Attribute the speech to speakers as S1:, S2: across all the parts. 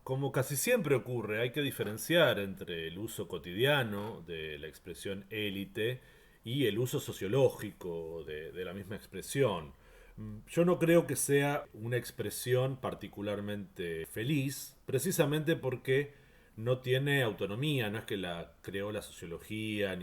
S1: Como casi siempre ocurre, hay que diferenciar entre el uso cotidiano de la expresión élite y el uso sociológico de la misma expresión. Yo no creo que sea una expresión particularmente feliz, precisamente porque no tiene autonomía, no es que la creó la sociología,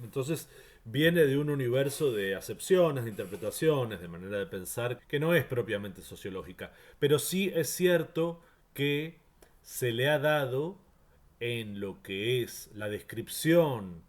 S1: entonces viene de un universo de acepciones, de interpretaciones, de manera de pensar que no es propiamente sociológica. Pero sí es cierto que se le ha dado en lo que es la descripción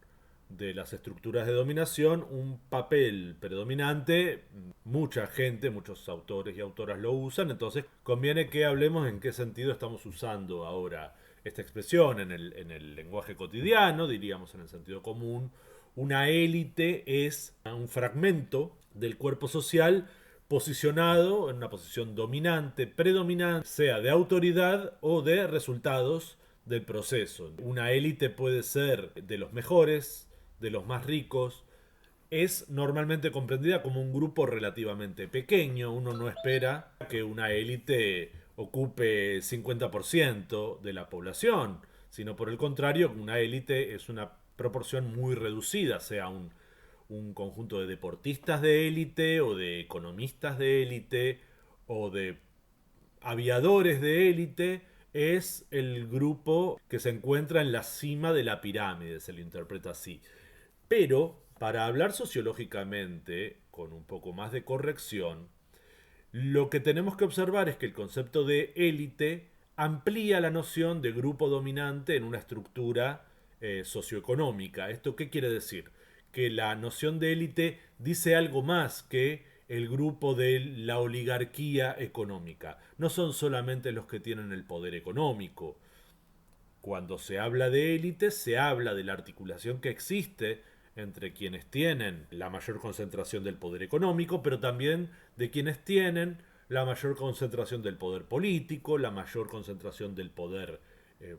S1: de las estructuras de dominación un papel predominante. Mucha gente, muchos autores y autoras lo usan, entonces conviene que hablemos en qué sentido estamos usando ahora esta expresión en el lenguaje cotidiano, diríamos en el sentido común. Una élite es un fragmento del cuerpo social posicionado en una posición dominante, predominante, sea de autoridad o de resultados del proceso. Una élite puede ser de los mejores, de los más ricos. Es normalmente comprendida como un grupo relativamente pequeño. Uno no espera que una élite ocupe 50% de la población, sino por el contrario, una élite es una proporción muy reducida, sea un conjunto de deportistas de élite o de economistas de élite o de aviadores de élite, es el grupo que se encuentra en la cima de la pirámide, se lo interpreta así. Pero, para hablar sociológicamente, con un poco más de corrección, lo que tenemos que observar es que el concepto de élite amplía la noción de grupo dominante en una estructura socioeconómica. ¿Esto qué quiere decir? Que la noción de élite dice algo más que el grupo de la oligarquía económica. No son solamente los que tienen el poder económico. Cuando se habla de élite, se habla de la articulación que existe entre quienes tienen la mayor concentración del poder económico, pero también de quienes tienen la mayor concentración del poder político, la mayor concentración del poder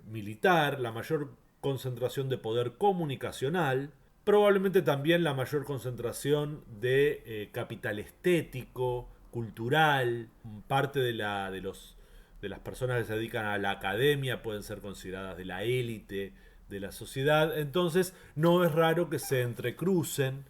S1: militar, la mayor concentración de poder comunicacional, probablemente también la mayor concentración de capital estético, cultural, parte de las personas que se dedican a la academia pueden ser consideradas de la élite de la sociedad. Entonces no es raro que se entrecrucen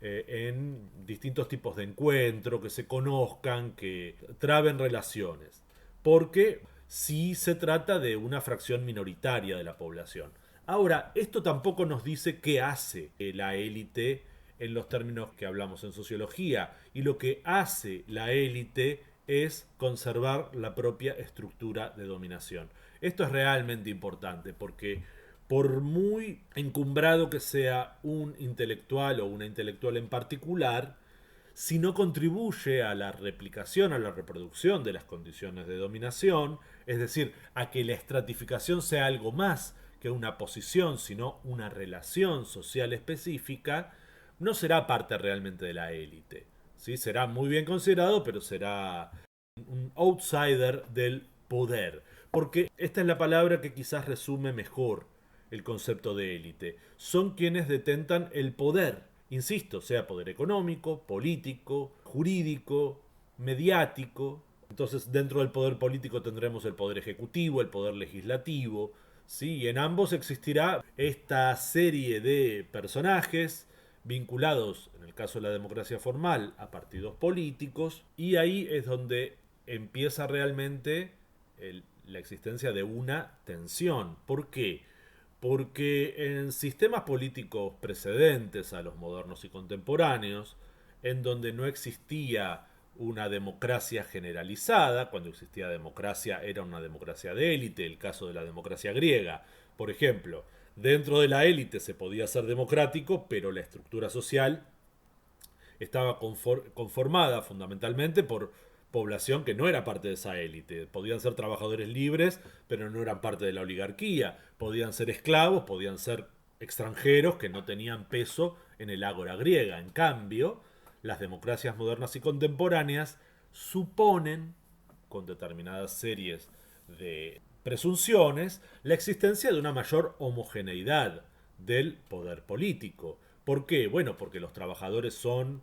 S1: en distintos tipos de encuentro, que se conozcan, que traben relaciones. Porque sí se trata de una fracción minoritaria de la población. Ahora, esto tampoco nos dice qué hace la élite en los términos que hablamos en sociología. Y lo que hace la élite es conservar la propia estructura de dominación. Esto es realmente importante porque por muy encumbrado que sea un intelectual o una intelectual en particular, si no contribuye a la replicación, a la reproducción de las condiciones de dominación, es decir, a que la estratificación sea algo más que una posición, sino una relación social específica, no será parte realmente de la élite. ¿Sí? Será muy bien considerado, pero será un outsider del poder. Porque esta es la palabra que quizás resume mejor el concepto de élite. Son quienes detentan el poder. Insisto, sea poder económico, político, jurídico, mediático. Entonces, dentro del poder político tendremos el poder ejecutivo, el poder legislativo. ¿Sí? Y en ambos existirá esta serie de personajes vinculados, en el caso de la democracia formal, a partidos políticos. Y ahí es donde empieza realmente la existencia de una tensión. ¿Por qué? Porque en sistemas políticos precedentes a los modernos y contemporáneos, en donde no existía una democracia generalizada, cuando existía democracia era una democracia de élite, el caso de la democracia griega, por ejemplo, dentro de la élite se podía ser democrático, pero la estructura social estaba conformada fundamentalmente por población que no era parte de esa élite. Podían ser trabajadores libres, pero no eran parte de la oligarquía. Podían ser esclavos, podían ser extranjeros que no tenían peso en el ágora griega. En cambio, las democracias modernas y contemporáneas suponen, con determinadas series de presunciones, la existencia de una mayor homogeneidad del poder político. ¿Por qué? Bueno, porque los trabajadores son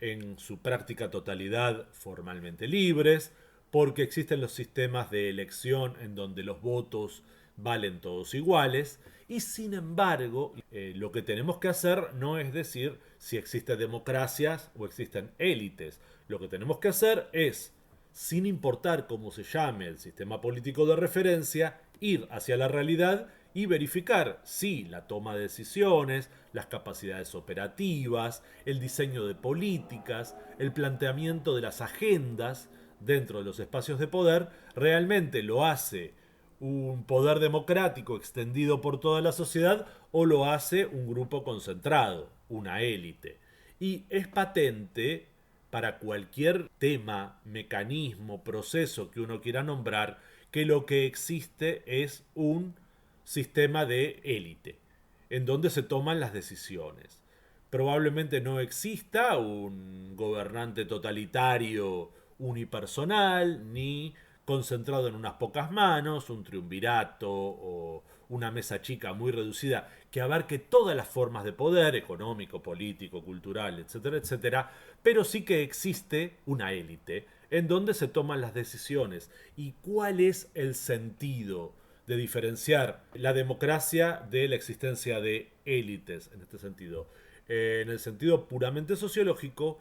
S1: en su práctica totalidad formalmente libres, porque existen los sistemas de elección en donde los votos valen todos iguales, y sin embargo, lo que tenemos que hacer no es decir si existen democracias o existen élites. Lo que tenemos que hacer es, sin importar cómo se llame el sistema político de referencia, ir hacia la realidad y verificar si la toma de decisiones, las capacidades operativas, el diseño de políticas, el planteamiento de las agendas dentro de los espacios de poder realmente lo hace un poder democrático extendido por toda la sociedad o lo hace un grupo concentrado, una élite. Y es patente para cualquier tema, mecanismo, proceso que uno quiera nombrar, que lo que existe es un sistema de élite, en donde se toman las decisiones. Probablemente no exista un gobernante totalitario unipersonal, ni concentrado en unas pocas manos, un triunvirato o una mesa chica muy reducida que abarque todas las formas de poder, económico, político, cultural, etcétera, etcétera, pero sí que existe una élite en donde se toman las decisiones. ¿Y cuál es el sentido de diferenciar la democracia de la existencia de élites en este sentido? En el sentido puramente sociológico,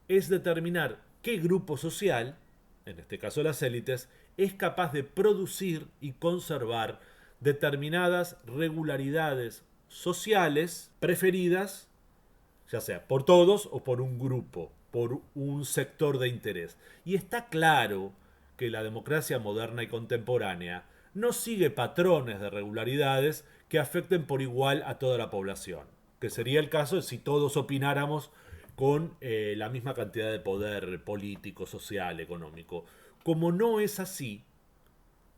S1: es determinar qué grupo social, en este caso las élites, es capaz de producir y conservar determinadas regularidades sociales preferidas, ya sea por todos o por un grupo, por un sector de interés. Y está claro que la democracia moderna y contemporánea no sigue patrones de regularidades que afecten por igual a toda la población, que sería el caso de si todos opináramos con la misma cantidad de poder político, social, económico. Como no es así,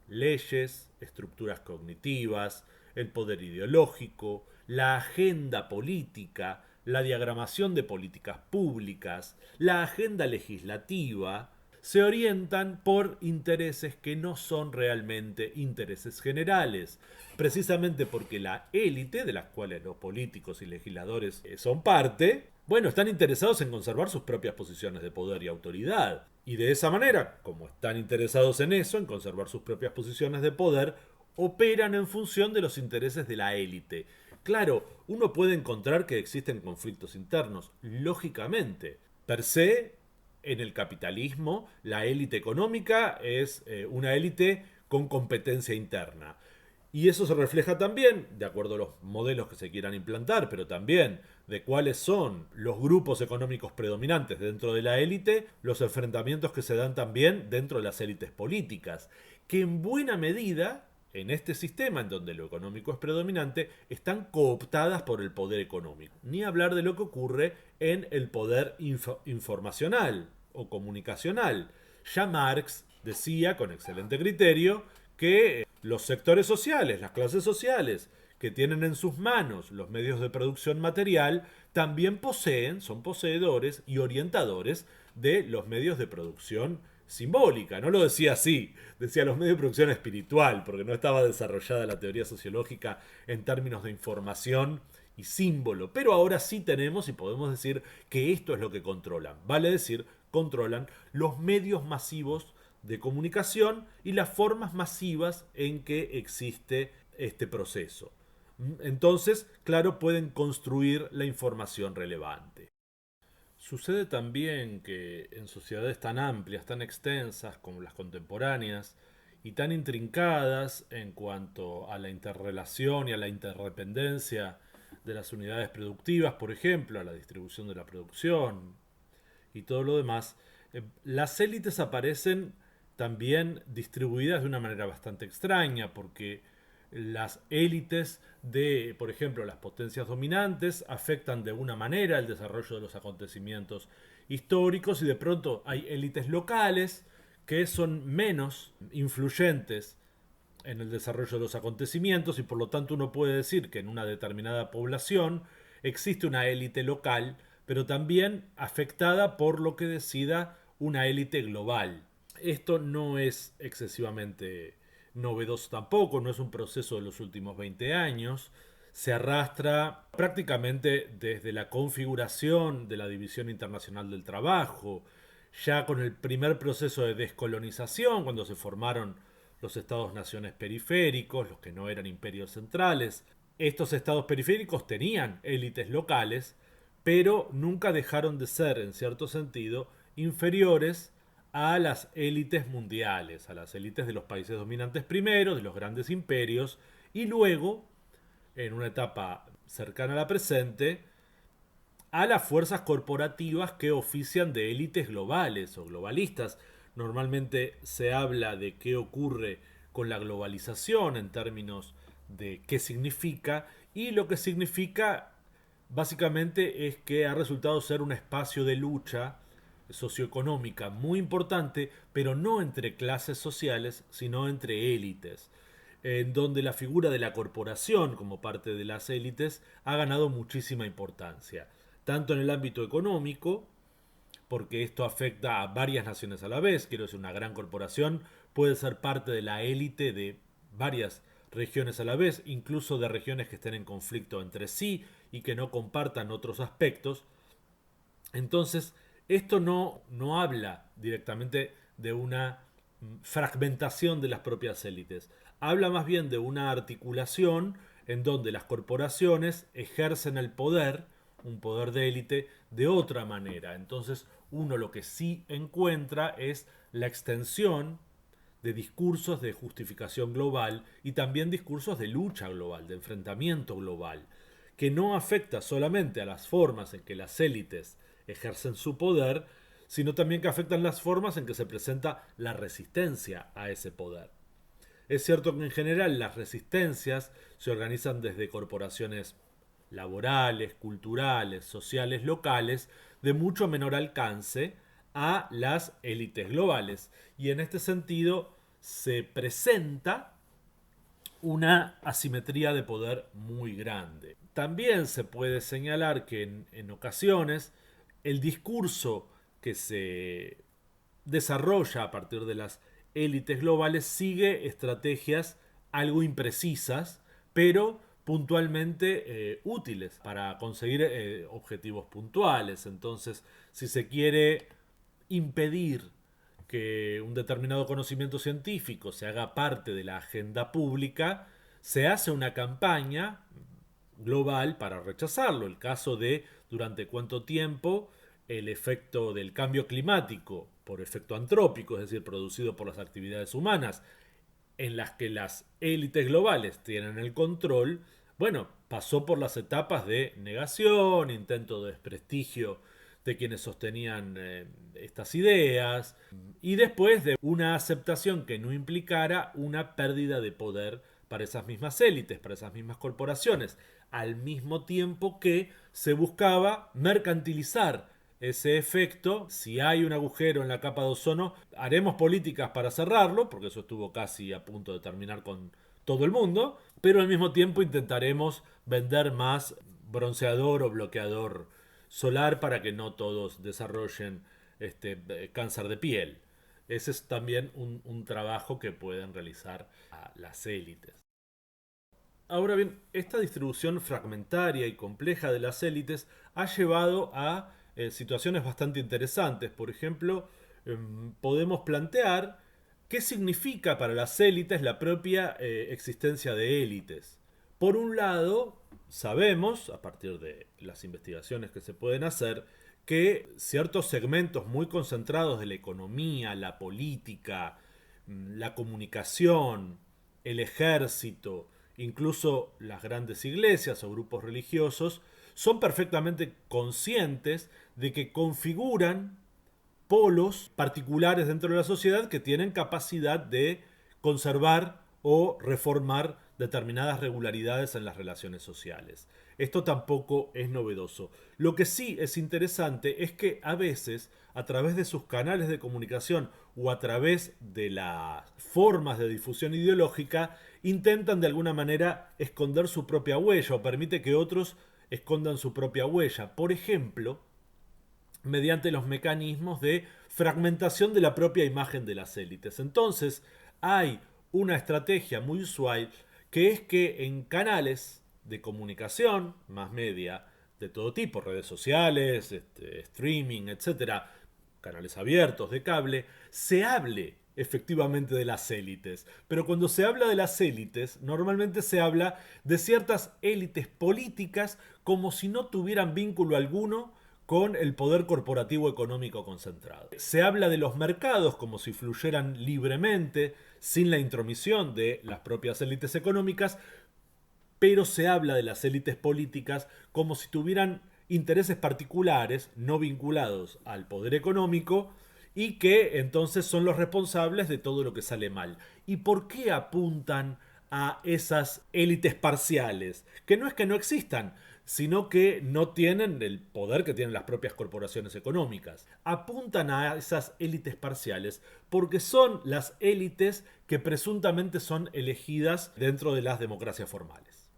S1: leyes, estructuras cognitivas, el poder ideológico, la agenda política, la diagramación de políticas públicas, la agenda legislativa, se orientan por intereses que no son realmente intereses generales, precisamente porque la élite, de las cuales los políticos y legisladores son parte, bueno, están interesados en conservar sus propias posiciones de poder y autoridad. Y de esa manera, como están interesados en eso, en conservar sus propias posiciones de poder, operan en función de los intereses de la élite. Claro, uno puede encontrar que existen conflictos internos, lógicamente. Per se, en el capitalismo, la élite económica es una élite con competencia interna. Y eso se refleja también, de acuerdo a los modelos que se quieran implantar, pero también de cuáles son los grupos económicos predominantes dentro de la élite, los enfrentamientos que se dan también dentro de las élites políticas, que en buena medida, en este sistema en donde lo económico es predominante, están cooptadas por el poder económico. Ni hablar de lo que ocurre en el poder informacional o comunicacional. Ya Marx decía, con excelente criterio, que los sectores sociales, las clases sociales, que tienen en sus manos los medios de producción material, también poseen, son poseedores y orientadores de los medios de producción simbólica. No lo decía así, decía los medios de producción espiritual, porque no estaba desarrollada la teoría sociológica en términos de información y símbolo. Pero ahora sí tenemos y podemos decir que esto es lo que controlan. Vale decir, controlan los medios masivos de comunicación y las formas masivas en que existe este proceso. Entonces, claro, pueden construir la información relevante. Sucede también que en sociedades tan amplias, tan extensas como las contemporáneas, y tan intrincadas en cuanto a la interrelación y a la interdependencia de las unidades productivas, por ejemplo, a la distribución de la producción y todo lo demás, las élites aparecen también distribuidas de una manera bastante extraña, porque las élites de, por ejemplo, las potencias dominantes afectan de una manera el desarrollo de los acontecimientos históricos y de pronto hay élites locales que son menos influyentes en el desarrollo de los acontecimientos y por lo tanto uno puede decir que en una determinada población existe una élite local, pero también afectada por lo que decida una élite global. Esto no es excesivamente novedoso tampoco, no es un proceso de los últimos 20 años, se arrastra prácticamente desde la configuración de la División Internacional del Trabajo, ya con el primer proceso de descolonización, cuando se formaron los estados-naciones periféricos, los que no eran imperios centrales. Estos estados periféricos tenían élites locales, pero nunca dejaron de ser, en cierto sentido, inferiores a las élites mundiales, a las élites de los países dominantes primero, de los grandes imperios, y luego, en una etapa cercana a la presente, a las fuerzas corporativas que ofician de élites globales o globalistas. Normalmente se habla de qué ocurre con la globalización en términos de qué significa, y lo que significa básicamente es que ha resultado ser un espacio de lucha socioeconómica muy importante, pero no entre clases sociales, sino entre élites, en donde la figura de la corporación como parte de las élites ha ganado muchísima importancia, tanto en el ámbito económico, porque esto afecta a varias naciones a la vez. Quiero decir, una gran corporación puede ser parte de la élite de varias regiones a la vez, incluso de regiones que estén en conflicto entre sí y que no compartan otros aspectos. Entonces, esto no habla directamente de una fragmentación de las propias élites. Habla más bien de una articulación en donde las corporaciones ejercen el poder, un poder de élite, de otra manera. Entonces, uno lo que sí encuentra es la extensión de discursos de justificación global y también discursos de lucha global, de enfrentamiento global, que no afecta solamente a las formas en que las élites ejercen su poder, sino también que afectan las formas en que se presenta la resistencia a ese poder. Es cierto que en general las resistencias se organizan desde corporaciones laborales, culturales, sociales, locales, de mucho menor alcance a las élites globales. Y en este sentido se presenta una asimetría de poder muy grande. También se puede señalar que en ocasiones el discurso que se desarrolla a partir de las élites globales sigue estrategias algo imprecisas, pero puntualmente útiles para conseguir objetivos puntuales. Entonces, si se quiere impedir que un determinado conocimiento científico se haga parte de la agenda pública, se hace una campaña global para rechazarlo. El caso de durante cuánto tiempo el efecto del cambio climático por efecto antrópico, es decir, producido por las actividades humanas, en las que las élites globales tienen el control, bueno, pasó por las etapas de negación, intento de desprestigio de quienes sostenían estas ideas, y después de una aceptación que no implicara una pérdida de poder para esas mismas élites, para esas mismas corporaciones, al mismo tiempo que se buscaba mercantilizar ese efecto. Si hay un agujero en la capa de ozono, haremos políticas para cerrarlo, porque eso estuvo casi a punto de terminar con todo el mundo, pero al mismo tiempo intentaremos vender más bronceador o bloqueador solar para que no todos desarrollen cáncer de piel. Ese es también un trabajo que pueden realizar las élites. Ahora bien, esta distribución fragmentaria y compleja de las élites ha llevado a situaciones bastante interesantes. Por ejemplo, podemos plantear qué significa para las élites la propia existencia de élites. Por un lado, sabemos, a partir de las investigaciones que se pueden hacer, que ciertos segmentos muy concentrados de la economía, la política, la comunicación, el ejército, incluso las grandes iglesias o grupos religiosos, son perfectamente conscientes de que configuran polos particulares dentro de la sociedad que tienen capacidad de conservar o reformar determinadas regularidades en las relaciones sociales. Esto tampoco es novedoso. Lo que sí es interesante es que a veces, a través de sus canales de comunicación o a través de las formas de difusión ideológica, intentan de alguna manera esconder su propia huella o permite que otros escondan su propia huella. Por ejemplo, mediante los mecanismos de fragmentación de la propia imagen de las élites. Entonces, hay una estrategia muy usual que es que en canales de comunicación, más media, de todo tipo, redes sociales, streaming, etcétera, canales abiertos de cable, se hable efectivamente de las élites. Pero cuando se habla de las élites, normalmente se habla de ciertas élites políticas como si no tuvieran vínculo alguno con el poder corporativo económico concentrado. Se habla de los mercados como si fluyeran libremente, sin la intromisión de las propias élites económicas, pero se habla de las élites políticas como si tuvieran intereses particulares no vinculados al poder económico y que entonces son los responsables de todo lo que sale mal. ¿Y por qué apuntan a esas élites parciales? Que no es que no existan, sino que no tienen el poder que tienen las propias corporaciones económicas. Apuntan a esas élites parciales porque son las élites que presuntamente son elegidas dentro de las democracias formales.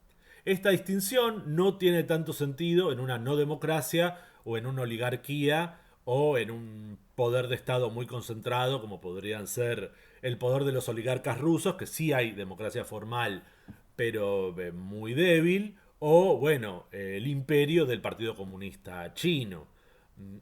S1: Esta distinción no tiene tanto sentido en una no democracia o en una oligarquía o en un poder de Estado muy concentrado como podrían ser el poder de los oligarcas rusos, que sí hay democracia formal pero muy débil, o bueno, el imperio del Partido Comunista Chino.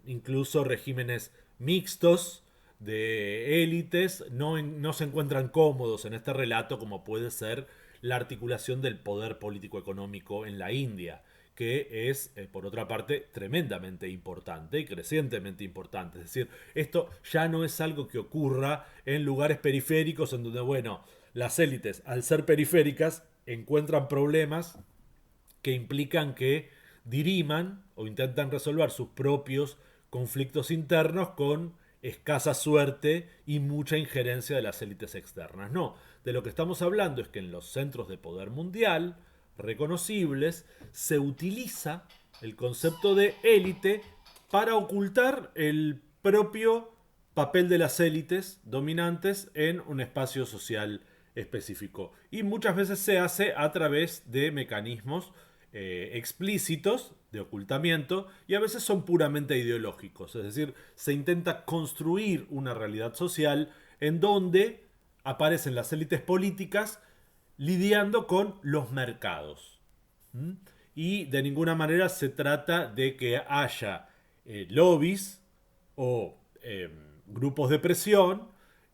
S1: Incluso regímenes mixtos de élites no se encuentran cómodos en este relato como puede ser la articulación del poder político-económico en la India, que es, por otra parte, tremendamente importante y crecientemente importante. Es decir, esto ya no es algo que ocurra en lugares periféricos en donde, bueno, las élites, al ser periféricas, encuentran problemas que implican que diriman o intentan resolver sus propios conflictos internos con escasa suerte y mucha injerencia de las élites externas. No, de lo que estamos hablando es que en los centros de poder mundial reconocibles se utiliza el concepto de élite para ocultar el propio papel de las élites dominantes en un espacio social específico. Y muchas veces se hace a través de mecanismos explícitos de ocultamiento y a veces son puramente ideológicos. Es decir, se intenta construir una realidad social en donde aparecen las élites políticas lidiando con los mercados. ¿Mm? Y de ninguna manera se trata de que haya lobbies o grupos de presión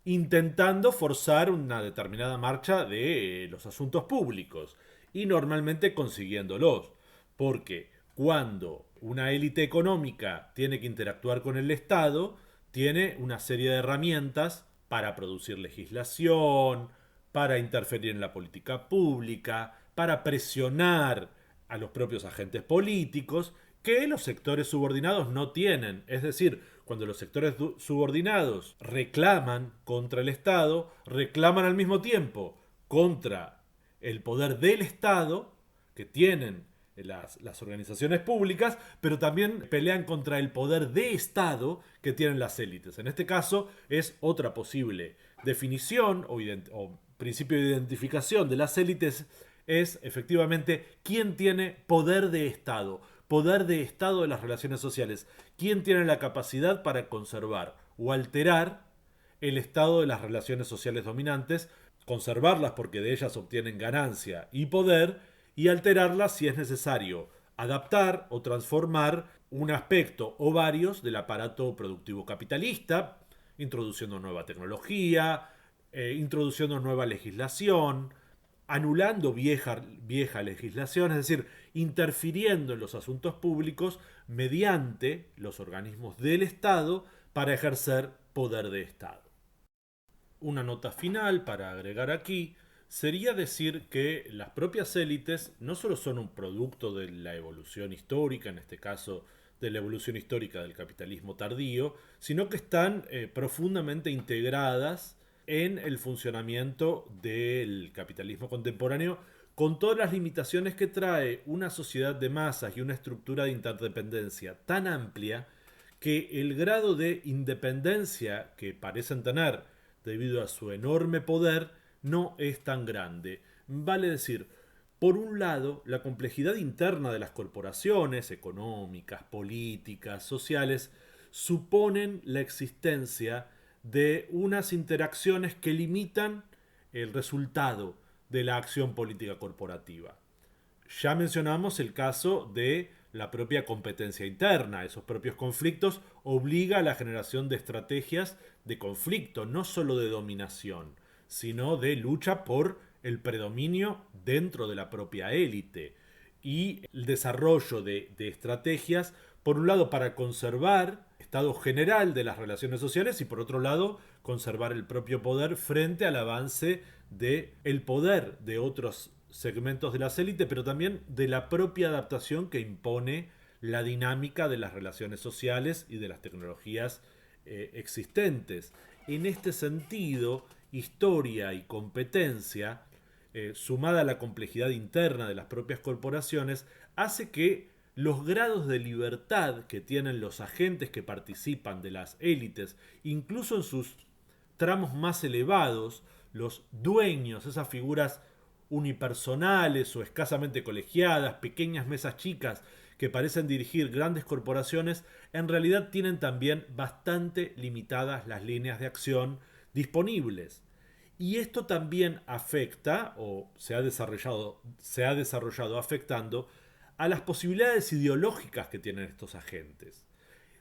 S1: intentando forzar una determinada marcha de los asuntos públicos y normalmente consiguiéndolos. Porque cuando una élite económica tiene que interactuar con el Estado, tiene una serie de herramientas para producir legislación, para interferir en la política pública, para presionar a los propios agentes políticos que los sectores subordinados no tienen. Es decir, cuando los sectores subordinados reclaman contra el Estado, reclaman al mismo tiempo contra el poder del Estado que tienen las organizaciones públicas, pero también pelean contra el poder de Estado que tienen las élites. En este caso es otra posible definición o principio de identificación de las élites es efectivamente quién tiene poder de Estado de las relaciones sociales, quién tiene la capacidad para conservar o alterar el estado de las relaciones sociales dominantes, conservarlas porque de ellas obtienen ganancia y poder, y alterarlas si es necesario adaptar o transformar un aspecto o varios del aparato productivo capitalista, introduciendo nueva tecnología, introduciendo nueva legislación, anulando vieja legislación, es decir, interfiriendo en los asuntos públicos mediante los organismos del Estado para ejercer poder de Estado. Una nota final para agregar aquí sería decir que las propias élites no solo son un producto de la evolución histórica, en este caso de la evolución histórica del capitalismo tardío, sino que están profundamente integradas en el funcionamiento del capitalismo contemporáneo con todas las limitaciones que trae una sociedad de masas y una estructura de interdependencia tan amplia que el grado de independencia que parecen tener debido a su enorme poder no es tan grande. Vale decir, por un lado, la complejidad interna de las corporaciones económicas, políticas, sociales, suponen la existencia de unas interacciones que limitan el resultado de la acción política corporativa. Ya mencionamos el caso de la propia competencia interna. Esos propios conflictos obliga a la generación de estrategias de conflicto, no solo de dominación, sino de lucha por el predominio dentro de la propia élite y el desarrollo de estrategias, por un lado para conservar el estado general de las relaciones sociales y por otro lado conservar el propio poder frente al avance del poder de otros segmentos de las élites, pero también de la propia adaptación que impone la dinámica de las relaciones sociales y de las tecnologías existentes. En este sentido, historia y competencia, sumada a la complejidad interna de las propias corporaciones, hace que los grados de libertad que tienen los agentes que participan de las élites, incluso en sus tramos más elevados, los dueños, esas figuras unipersonales o escasamente colegiadas, pequeñas mesas chicas que parecen dirigir grandes corporaciones, en realidad tienen también bastante limitadas las líneas de acción disponibles. Y esto también afecta, o se ha desarrollado afectando, a las posibilidades ideológicas que tienen estos agentes.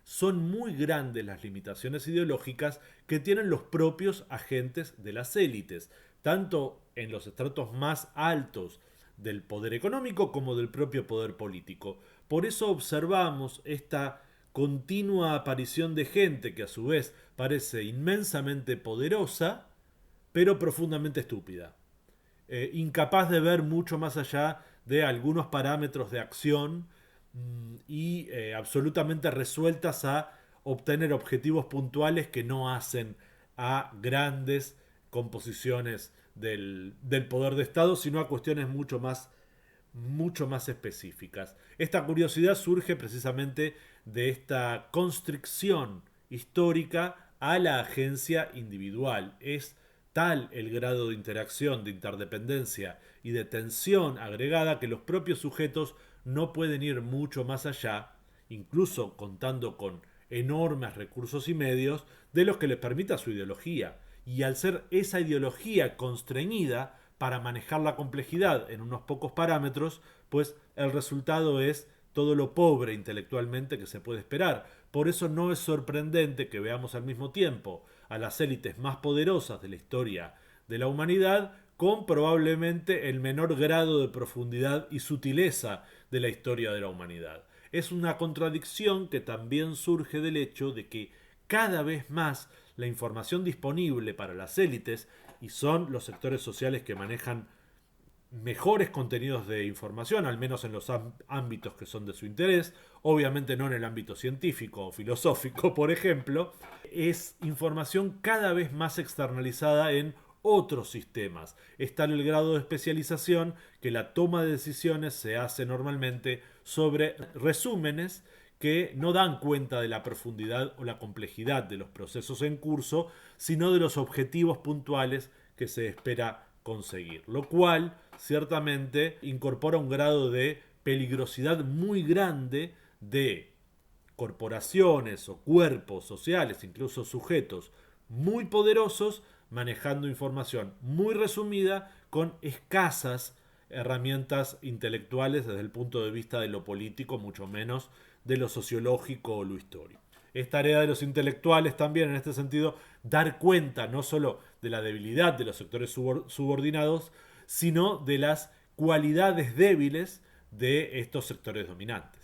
S1: Son muy grandes las limitaciones ideológicas que tienen los propios agentes de las élites, tanto en los estratos más altos del poder económico como del propio poder político. Por eso observamos esta continua aparición de gente que a su vez parece inmensamente poderosa, pero profundamente estúpida. Incapaz de ver mucho más allá de algunos parámetros de acción y absolutamente resueltas a obtener objetivos puntuales que no hacen a grandes composiciones del poder de Estado, sino a cuestiones mucho más específicas. Esta curiosidad surge precisamente de esta constricción histórica a la agencia individual. Es tal el grado de interacción, de interdependencia y de tensión agregada que los propios sujetos no pueden ir mucho más allá, incluso contando con enormes recursos y medios, de los que les permita su ideología. Y al ser esa ideología constreñida para manejar la complejidad en unos pocos parámetros, pues el resultado es todo lo pobre intelectualmente que se puede esperar. Por eso no es sorprendente que veamos al mismo tiempo a las élites más poderosas de la historia de la humanidad con probablemente el menor grado de profundidad y sutileza de la historia de la humanidad. Es una contradicción que también surge del hecho de que cada vez más la información disponible para las élites, y son los sectores sociales que manejan mejores contenidos de información, al menos en los ámbitos que son de su interés, obviamente no en el ámbito científico o filosófico, por ejemplo, es información cada vez más externalizada en otros sistemas. Es tal el grado de especialización que la toma de decisiones se hace normalmente sobre resúmenes que no dan cuenta de la profundidad o la complejidad de los procesos en curso, sino de los objetivos puntuales que se espera conseguir, lo cual ciertamente incorpora un grado de peligrosidad muy grande de corporaciones o cuerpos sociales, incluso sujetos muy poderosos, manejando información muy resumida con escasas herramientas intelectuales desde el punto de vista de lo político, mucho menos de lo sociológico o lo histórico. Es tarea de los intelectuales también, en este sentido, dar cuenta no solo de la debilidad de los sectores subordinados, sino de las cualidades débiles de estos sectores dominantes.